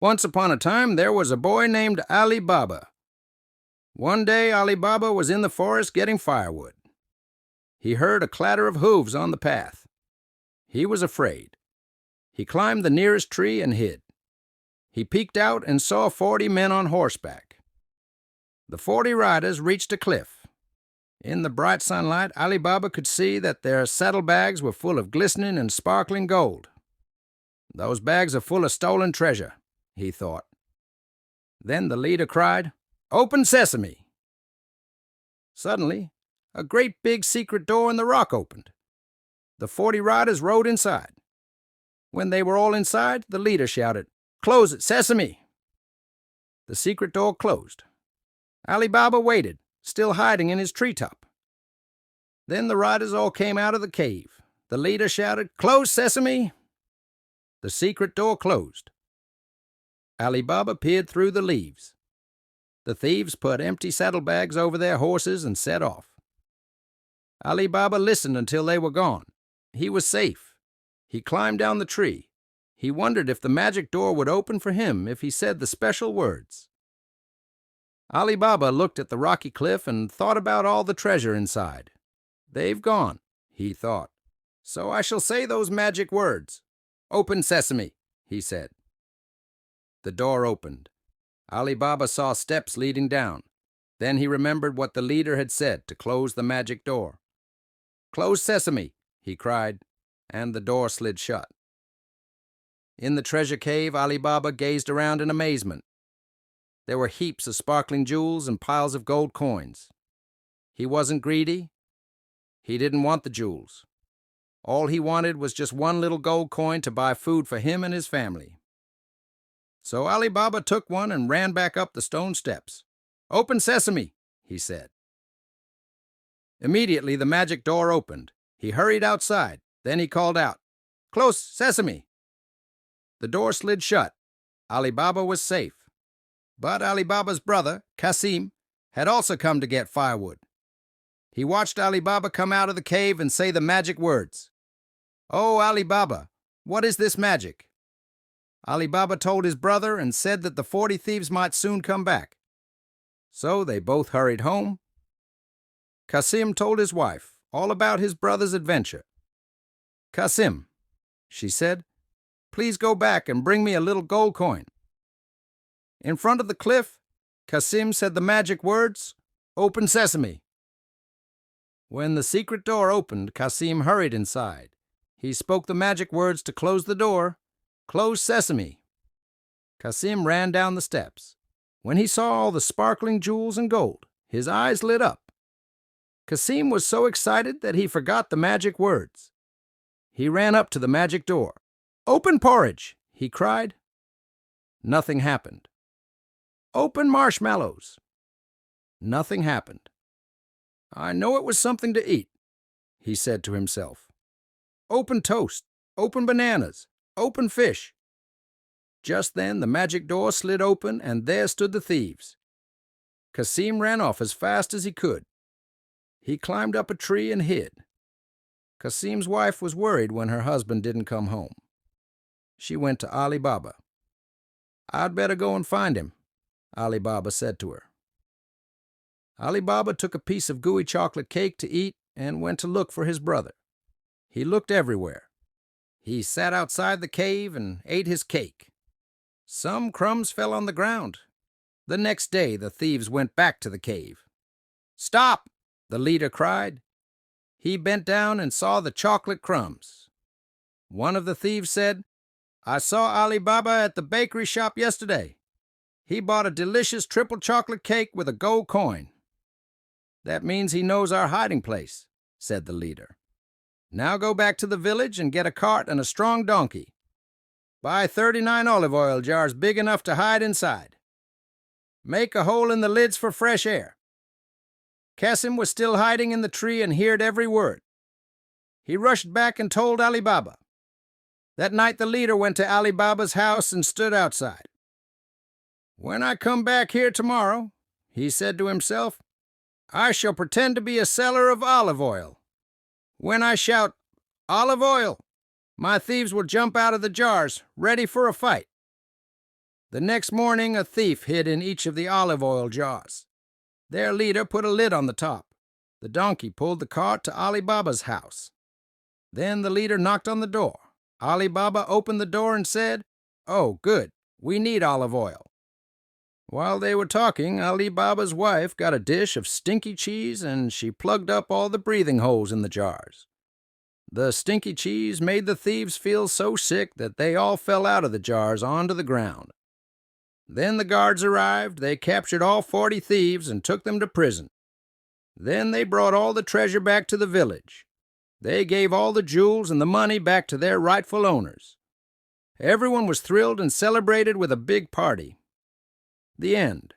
Once upon a time, there was a boy named Ali Baba. One day, Ali Baba was in the forest getting firewood. He heard a clatter of hooves on the path. He was afraid. He climbed the nearest tree and hid. He peeked out and saw 40 men on horseback. The 40 riders reached a cliff. In the bright sunlight, Ali Baba could see that their saddlebags were full of glistening and sparkling gold. "Those bags are full of stolen treasure," he thought. Then the leader cried, "Open sesame!" Suddenly, a great big secret door in the rock opened. The 40 riders rode inside. When they were all inside, the leader shouted, "Close it, sesame!" The secret door closed. Ali Baba waited, still hiding in his treetop. Then the riders all came out of the cave. The leader shouted, "Close, sesame!" The secret door closed. Ali Baba peered through the leaves. The thieves put empty saddlebags over their horses and set off. Ali Baba listened until they were gone. He was safe. He climbed down the tree. He wondered if the magic door would open for him if he said the special words. Ali Baba looked at the rocky cliff and thought about all the treasure inside. "They've gone," he thought, "so I shall say those magic words. Open sesame," he said. The door opened. Ali Baba saw steps leading down. Then he remembered what the leader had said to close the magic door. "Close sesame," he cried, and the door slid shut. In the treasure cave, Ali Baba gazed around in amazement. There were heaps of sparkling jewels and piles of gold coins. He wasn't greedy. He didn't want the jewels. All he wanted was just one little gold coin to buy food for him and his family. So Ali Baba took one and ran back up the stone steps. "Open sesame," he said. Immediately the magic door opened. He hurried outside. Then he called out, "Close sesame." The door slid shut. Ali Baba was safe. But Ali Baba's brother, Qasim, had also come to get firewood. He watched Ali Baba come out of the cave and say the magic words. "Oh, Ali Baba, what is this magic?" Ali Baba told his brother and said that the 40 thieves might soon come back. So they both hurried home. Qasim told his wife all about his brother's adventure. "Qasim," she said, "please go back and bring me a little gold coin." In front of the cliff, Qasim said the magic words, "Open sesame." When the secret door opened, Qasim hurried inside. He spoke the magic words to close the door, "Close sesame." Qasim ran down the steps. When he saw all the sparkling jewels and gold, his eyes lit up. Qasim was so excited that he forgot the magic words. He ran up to the magic door. "Open porridge," he cried. Nothing happened. "Open marshmallows." Nothing happened. "I know it was something to eat," he said to himself. "Open toast, open bananas, open fish." Just then the magic door slid open and there stood the thieves. Qasim ran off as fast as he could. He climbed up a tree and hid. Qasim's wife was worried when her husband didn't come home. She went to Ali Baba. "I'd better go and find him," Ali Baba said to her. Ali Baba took a piece of gooey chocolate cake to eat and went to look for his brother. He looked everywhere. He sat outside the cave and ate his cake. Some crumbs fell on the ground. The next day the thieves went back to the cave. "Stop!" the leader cried. He bent down and saw the chocolate crumbs. One of the thieves said, "I saw Ali Baba at the bakery shop yesterday. He bought a delicious triple chocolate cake with a gold coin." "That means he knows our hiding place," said the leader. "Now go back to the village and get a cart and a strong donkey. Buy 39 olive oil jars big enough to hide inside. Make a hole in the lids for fresh air." Qasim was still hiding in the tree and heard every word. He rushed back and told Ali Baba. That night the leader went to Ali Baba's house and stood outside. "When I come back here tomorrow," he said to himself, "I shall pretend to be a seller of olive oil. When I shout, 'Olive oil,' my thieves will jump out of the jars, ready for a fight." The next morning, a thief hid in each of the olive oil jars. Their leader put a lid on the top. The donkey pulled the cart to Ali Baba's house. Then the leader knocked on the door. Ali Baba opened the door and said, "Oh, good, we need olive oil." While they were talking, Ali Baba's wife got a dish of stinky cheese and she plugged up all the breathing holes in the jars. The stinky cheese made the thieves feel so sick that they all fell out of the jars onto the ground. Then the guards arrived. They captured all 40 thieves and took them to prison. Then they brought all the treasure back to the village. They gave all the jewels and the money back to their rightful owners. Everyone was thrilled and celebrated with a big party. The end.